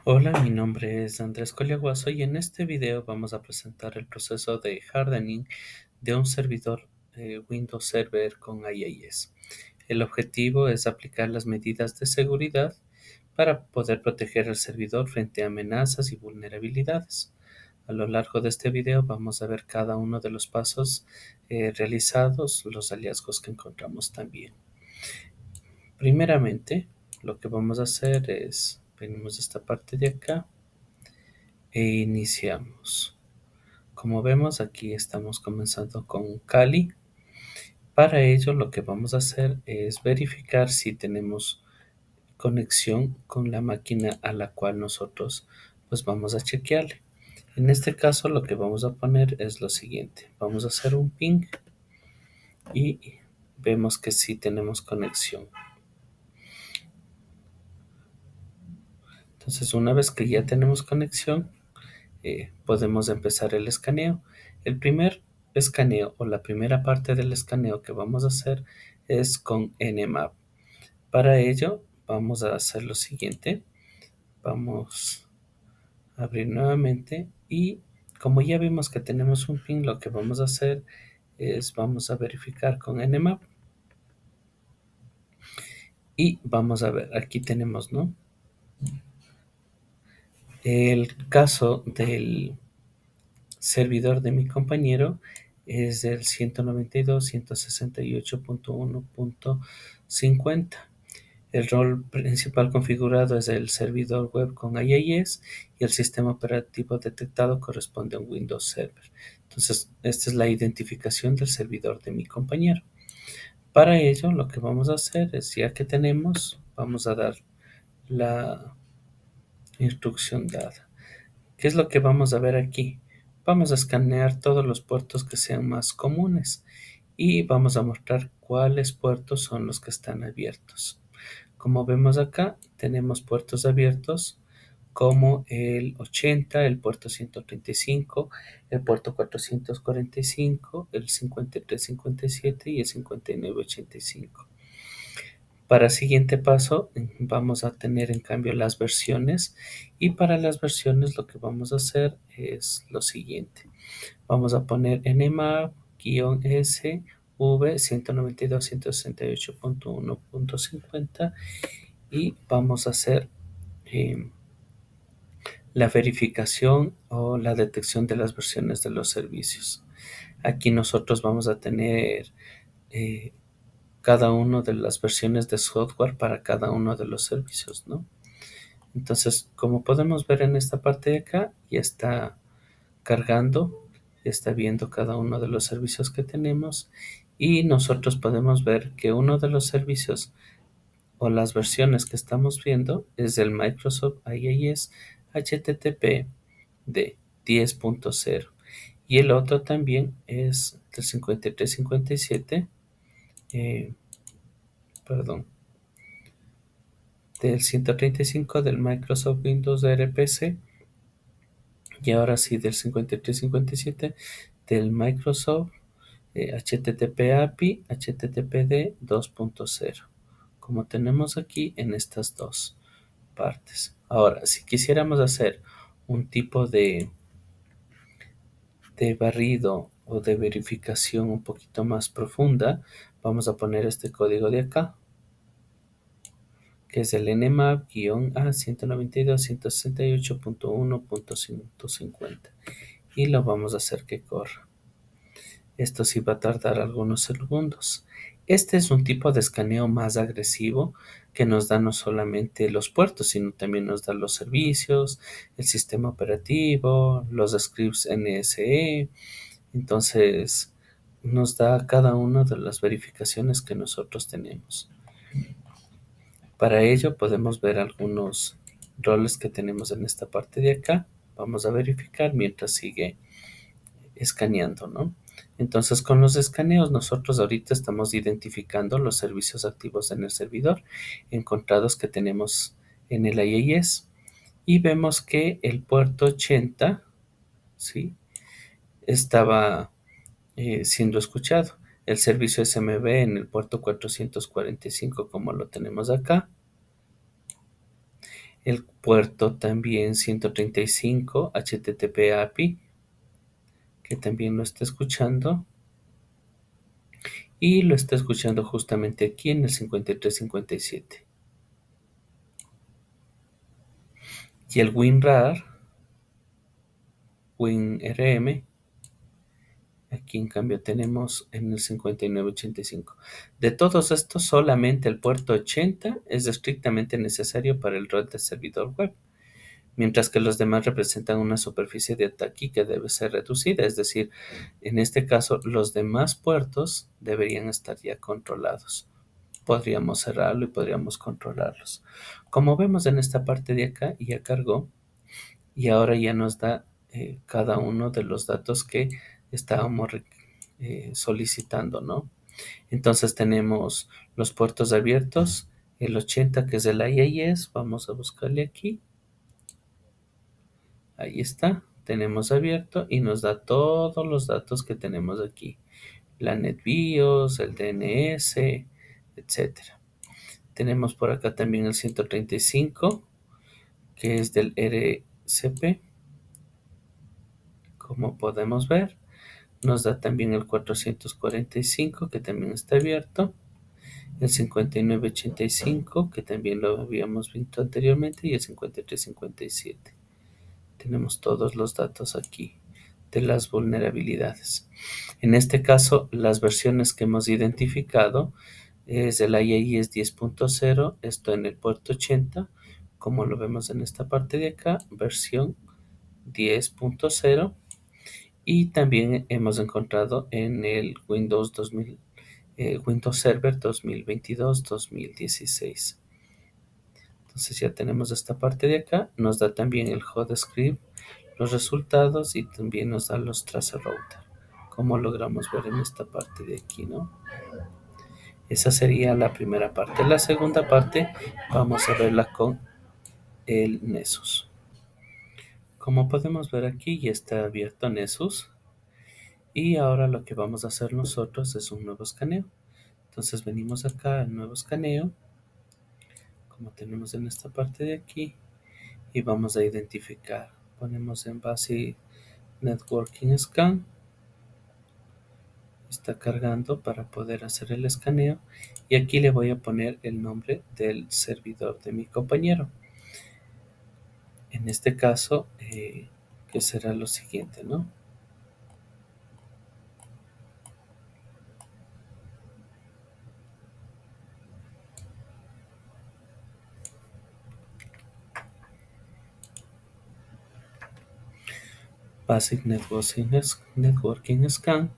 Hola, mi nombre es Andrés Coliaguazo y en este video vamos a presentar el proceso de hardening de un servidor Windows Server con IIS. El objetivo es aplicar las medidas de seguridad para poder proteger el servidor frente a amenazas y vulnerabilidades. A lo largo de este video vamos a ver cada uno de los pasos realizados, los hallazgos que encontramos también. Primeramente, lo que vamos a hacer es, venimos a esta parte de acá e iniciamos. Como vemos, aquí estamos comenzando con Kali. Para ello, lo que vamos a hacer es verificar si tenemos conexión con la máquina a la cual nosotros pues vamos a chequearle. En este caso, lo que vamos a poner es lo siguiente. Vamos a hacer un ping y vemos que sí tenemos conexión. Entonces, una vez que ya tenemos conexión, podemos empezar el escaneo. El primer escaneo o la primera parte del escaneo que vamos a hacer es con Nmap. Para ello vamos a hacer lo siguiente. Vamos a abrir nuevamente y como ya vimos que tenemos un pin, lo que vamos a hacer es vamos a verificar con Nmap y vamos a ver, aquí tenemos, ¿no? El caso del servidor de mi compañero es del 192.168.1.50. El rol principal configurado es el servidor web con IIS y el sistema operativo detectado corresponde a un Windows Server. Entonces, esta es la identificación del servidor de mi compañero. Para ello, lo que vamos a hacer es, ya que tenemos, vamos a dar la instrucción dada. ¿Qué es lo que vamos a ver aquí? Vamos a escanear todos los puertos que sean más comunes y vamos a mostrar cuáles puertos son los que están abiertos. Como vemos acá, tenemos puertos abiertos como el 80, el puerto 135, el puerto 445, el 5357 y el 5985. Para el siguiente paso vamos a tener en cambio las versiones y para las versiones lo que vamos a hacer es lo siguiente. Vamos a poner nmap-s v 192.168.1.50 y vamos a hacer eh, la verificación o la detección de las versiones de los servicios. Aquí nosotros vamos a tener eh, cada una de las versiones de software para cada uno de los servicios, ¿no? Entonces, como podemos ver en esta parte de acá, ya está cargando, ya está viendo cada uno de los servicios que tenemos y nosotros podemos ver que uno de los servicios o las versiones que estamos viendo es del Microsoft IIS HTTP de 10.0 y el otro también es del 5357, eh, perdón, del 135 del Microsoft Windows RPC y ahora sí del 5357 del Microsoft HTTP API HTTPD 2.0, como tenemos aquí en estas dos partes. Ahora, si quisiéramos hacer un tipo de barrido o de verificación un poquito más profunda, vamos a poner este código de acá, que es el nmap-a 192.168.1.150 y lo vamos a hacer que corra. Esto sí va a tardar algunos segundos. Este es un tipo de escaneo más agresivo que nos da no solamente los puertos, sino también nos da los servicios, el sistema operativo, los scripts NSE. Entonces, nos da cada una de las verificaciones que nosotros tenemos. Para ello podemos ver algunos roles que tenemos en esta parte de acá. Vamos a verificar mientras sigue escaneando, ¿no? Entonces, con los escaneos, nosotros ahorita estamos identificando los servicios activos en el servidor, encontrados que tenemos en el IIS, y vemos que el puerto 80, ¿sí? Estaba siendo escuchado. El servicio SMB en el puerto 445, como lo tenemos acá. El puerto también 135 HTTP API, que también lo está escuchando. Y lo está escuchando justamente aquí en el 5357. Y el WinRAR, WinRM, aquí en cambio tenemos en el 5985. De todos estos, solamente el puerto 80 es estrictamente necesario para el rol de servidor web, mientras que los demás representan una superficie de ataque que debe ser reducida. Es decir, en este caso, los demás puertos deberían estar ya controlados. Podríamos cerrarlo y podríamos controlarlos. Como vemos en esta parte de acá, ya cargó y ahora ya nos da cada uno de los datos que estábamos solicitando, ¿no? Entonces tenemos los puertos abiertos, el 80 que es el IIS, vamos a buscarle aquí, ahí está, tenemos abierto y nos da todos los datos que tenemos aquí, la NetBIOS, el DNS, etcétera. Tenemos por acá también el 135, que es del RCP, como podemos ver. Nos da también el 445, que también está abierto. El 5985, que también lo habíamos visto anteriormente. Y el 5357. Tenemos todos los datos aquí de las vulnerabilidades. En este caso, las versiones que hemos identificado es el IIS 10.0, esto en el puerto 80, como lo vemos en esta parte de acá, versión 10.0, y también hemos encontrado en el Windows 2000, Windows Server 2022-2016. Entonces ya tenemos esta parte de acá, nos da también el hot script, los resultados y también nos da los tracer router, como logramos ver en esta parte de aquí, ¿no? Esa sería la primera parte. La segunda parte vamos a verla con el Nessus. Como podemos ver aquí ya está abierto Nessus y ahora lo que vamos a hacer nosotros es un nuevo escaneo. Entonces venimos acá al nuevo escaneo, como tenemos en esta parte de aquí, y vamos a identificar. Ponemos en base Networking Scan. Está cargando para poder hacer el escaneo y aquí le voy a poner el nombre del servidor de mi compañero. En este caso, que será lo siguiente, ¿no? Basic Networking Scan,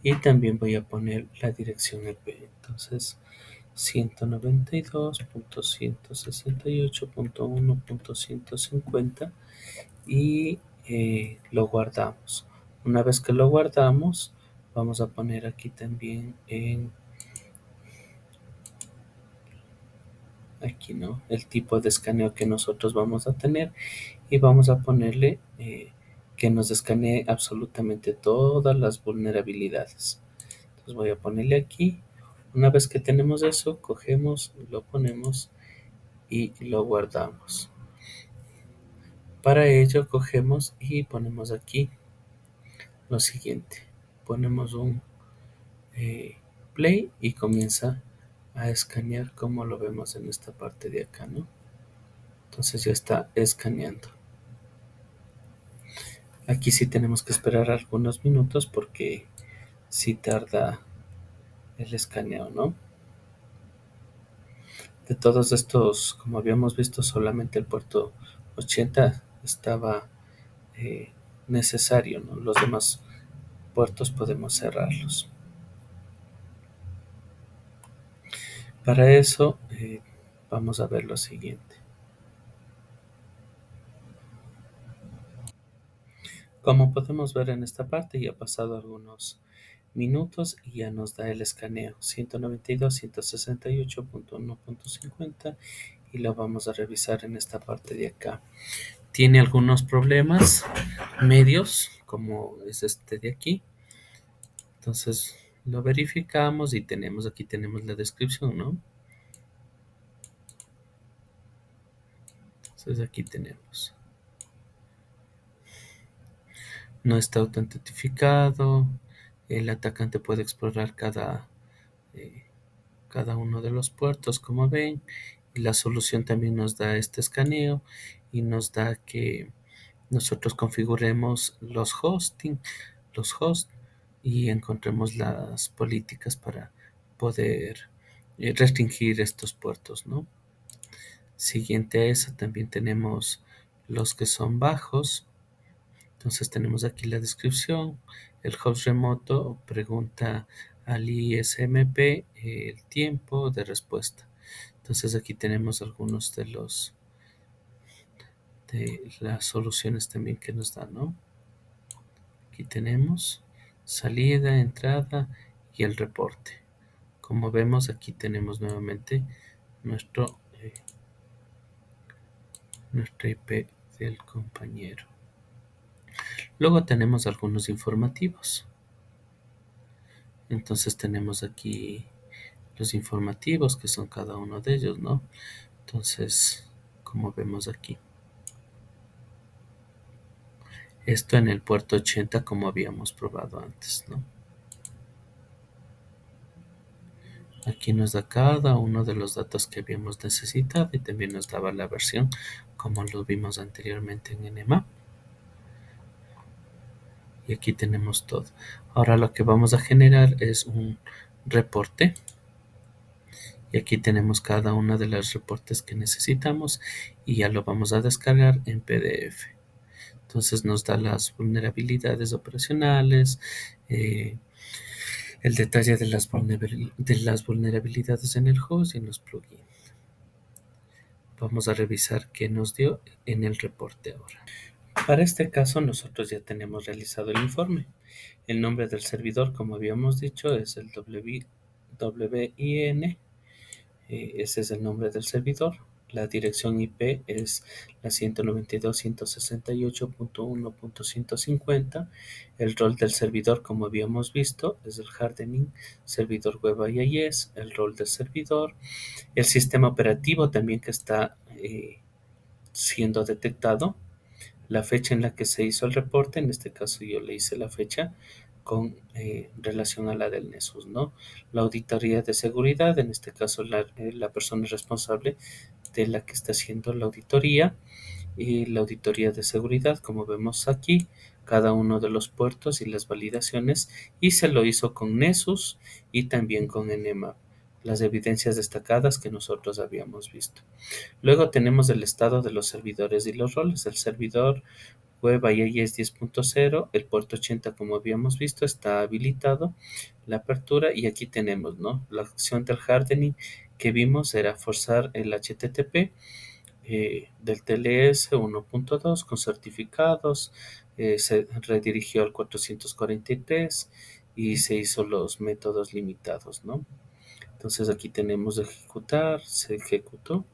y también voy a poner la dirección IP. Entonces, 192.168.1.150 y lo guardamos. Una vez que lo guardamos, vamos a poner aquí también en aquí, ¿no? El tipo de escaneo que nosotros vamos a tener y vamos a ponerle que nos escanee absolutamente todas las vulnerabilidades. Entonces voy a ponerle aquí. Una vez que tenemos eso, cogemos, lo ponemos y lo guardamos. Para ello cogemos y ponemos aquí lo siguiente. Ponemos un play y comienza a escanear como lo vemos en esta parte de acá, ¿no? Entonces ya está escaneando. Aquí sí tenemos que esperar algunos minutos porque sí tarda el escaneo, ¿no? De todos estos, como habíamos visto, solamente el puerto 80 estaba eh, necesario, ¿no? Los demás puertos podemos cerrarlos. Para eso vamos a ver lo siguiente. Como podemos ver en esta parte, ya ha pasado algunos minutos y ya nos da el escaneo 192.168.1.50 y lo vamos a revisar en esta parte de acá. Tiene algunos problemas medios, como es este de aquí. Entonces lo verificamos y aquí tenemos la descripción, ¿no? Entonces aquí tenemos. No está autentificado. El atacante puede explorar eh, cada uno de los puertos, como ven. Y la solución también nos da este escaneo y nos da que nosotros configuremos los hosts y encontremos las políticas para poder restringir estos puertos, ¿no? Siguiente a eso también tenemos los que son bajos. Entonces tenemos aquí la descripción. El host remoto pregunta al ISMP el tiempo de respuesta. Entonces aquí tenemos algunos de las soluciones también que nos dan, ¿no? Aquí tenemos salida, entrada y el reporte. Como vemos, aquí tenemos nuevamente nuestro, eh, nuestra IP del compañero. Luego tenemos algunos informativos. Entonces tenemos aquí los informativos que son cada uno de ellos, ¿no? Entonces, como vemos aquí. Esto en el puerto 80 como habíamos probado antes, ¿no? Aquí nos da cada uno de los datos que habíamos necesitado y también nos daba la versión como lo vimos anteriormente en NMAP. Y aquí tenemos todo. Ahora lo que vamos a generar es un reporte. Y aquí tenemos cada una de los reportes que necesitamos y ya lo vamos a descargar en PDF. Entonces nos da las vulnerabilidades operacionales, eh, el detalle de de las vulnerabilidades en el host y en los plugins. Vamos a revisar qué nos dio en el reporte ahora. Para este caso nosotros ya tenemos realizado el informe. El nombre del servidor, como habíamos dicho, es el WIN. Ese es el nombre del servidor. La dirección IP es la 192.168.1.150. El rol del servidor, como habíamos visto, es el hardening servidor web IIS. El rol del servidor. El sistema operativo también que está siendo detectado. La fecha en la que se hizo el reporte, en este caso yo le hice la fecha con relación a la del Nessus, ¿no? La auditoría de seguridad, en este caso la persona responsable de la que está haciendo la auditoría y la auditoría de seguridad, como vemos aquí, cada uno de los puertos y las validaciones, y se lo hizo con Nessus y también con Nmap, las evidencias destacadas que nosotros habíamos visto. Luego tenemos el estado de los servidores y los roles. El servidor web IIS 10.0, el puerto 80 como habíamos visto está habilitado, la apertura y aquí tenemos, ¿no? La acción del hardening que vimos era forzar el HTTP del TLS 1.2 con certificados, se redirigió al 443 y se hizo los métodos limitados, ¿no? Entonces aquí tenemos ejecutar, se ejecutó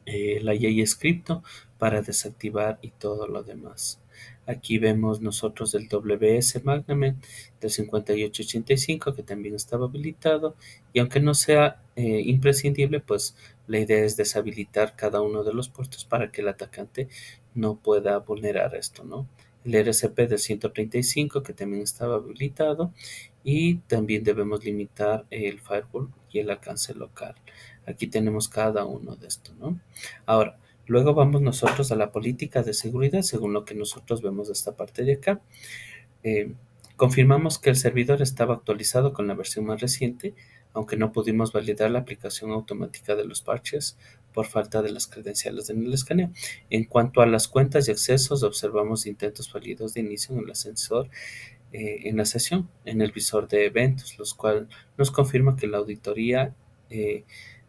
la YAY scripto para desactivar y todo lo demás. Aquí vemos nosotros el WS Magnament del 5885 que también estaba habilitado y aunque no sea imprescindible, pues la idea es deshabilitar cada uno de los puertos para que el atacante no pueda vulnerar esto, ¿no? El RCP del 135 que también estaba habilitado y también debemos limitar el firewall y el alcance local. Aquí tenemos cada uno de estos, ¿no? Ahora, luego vamos nosotros a la política de seguridad, según lo que nosotros vemos de esta parte de acá. Eh, Confirmamos que el servidor estaba actualizado con la versión más reciente, aunque no pudimos validar la aplicación automática de los parches por falta de las credenciales en el escaneo. En cuanto a las cuentas y accesos, observamos intentos fallidos de inicio en el ascensor en la sesión, en el visor de eventos, los cuales nos confirma que la auditoría eh,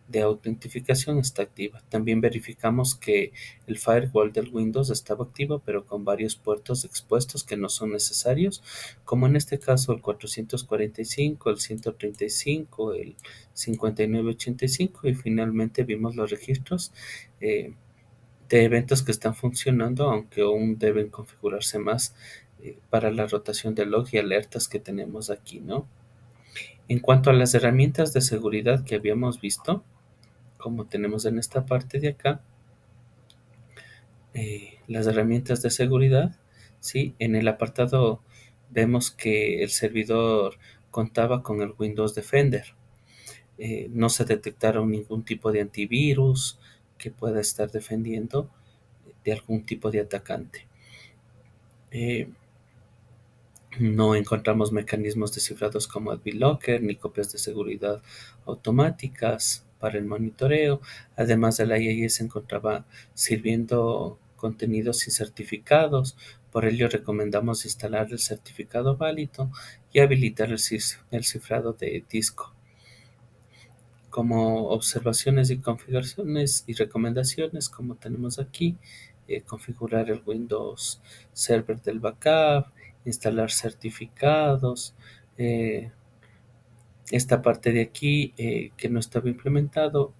de autentificación está activa. También verificamos que el firewall del Windows estaba activo, pero con varios puertos expuestos que no son necesarios, como en este caso el 445, el 135, el 5985 y finalmente vimos los registros de eventos que están funcionando, aunque aún deben configurarse más para la rotación de log y alertas que tenemos aquí, ¿no? En cuanto a las herramientas de seguridad que habíamos visto, como tenemos en esta parte de acá, las herramientas de seguridad, ¿sí? En el apartado vemos que el servidor contaba con el Windows Defender. No se detectaron ningún tipo de antivirus que pueda estar defendiendo de algún tipo de atacante. Eh, no encontramos mecanismos descifrados como AdBlocker ni copias de seguridad automáticas para el monitoreo. Además, de la IIS se encontraba sirviendo contenidos sin certificados. Por ello, recomendamos instalar el certificado válido y habilitar el cifrado de disco. Como observaciones y configuraciones y recomendaciones, como tenemos aquí, configurar el Windows Server del backup, instalar certificados, eh, esta parte de aquí que no estaba implementado,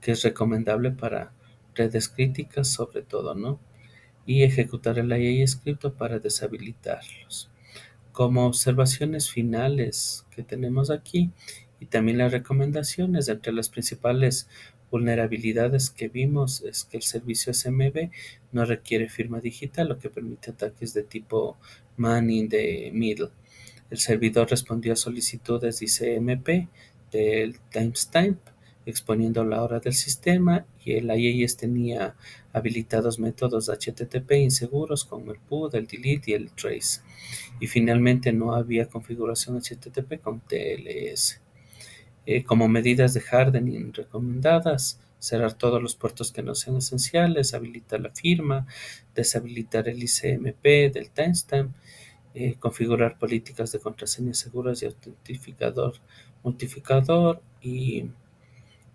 que es recomendable para redes críticas sobre todo, ¿no? Y ejecutar el AI script para deshabilitarlos. Como observaciones finales que tenemos aquí y también las recomendaciones, entre las principales vulnerabilidades que vimos es que el servicio SMB no requiere firma digital, lo que permite ataques de tipo man in the middle. El servidor respondió a solicitudes de ICMP del timestamp, exponiendo la hora del sistema, y el IIS tenía habilitados métodos HTTP inseguros como el PUD, el delete y el trace. Y finalmente no había configuración HTTP con TLS. Como medidas de hardening recomendadas, cerrar todos los puertos que no sean esenciales, habilitar la firma, deshabilitar el ICMP del timestamp, configurar políticas de contraseñas seguras y autentificador multiplicador y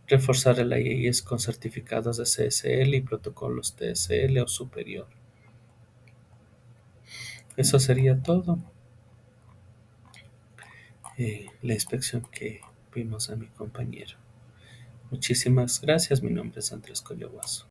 reforzar el IIS con certificados de CSL y protocolos TSL o superior. Eso sería todo. La inspección que vimos a mi compañero. Muchísimas gracias. Mi nombre es Andrés Coyoguazo.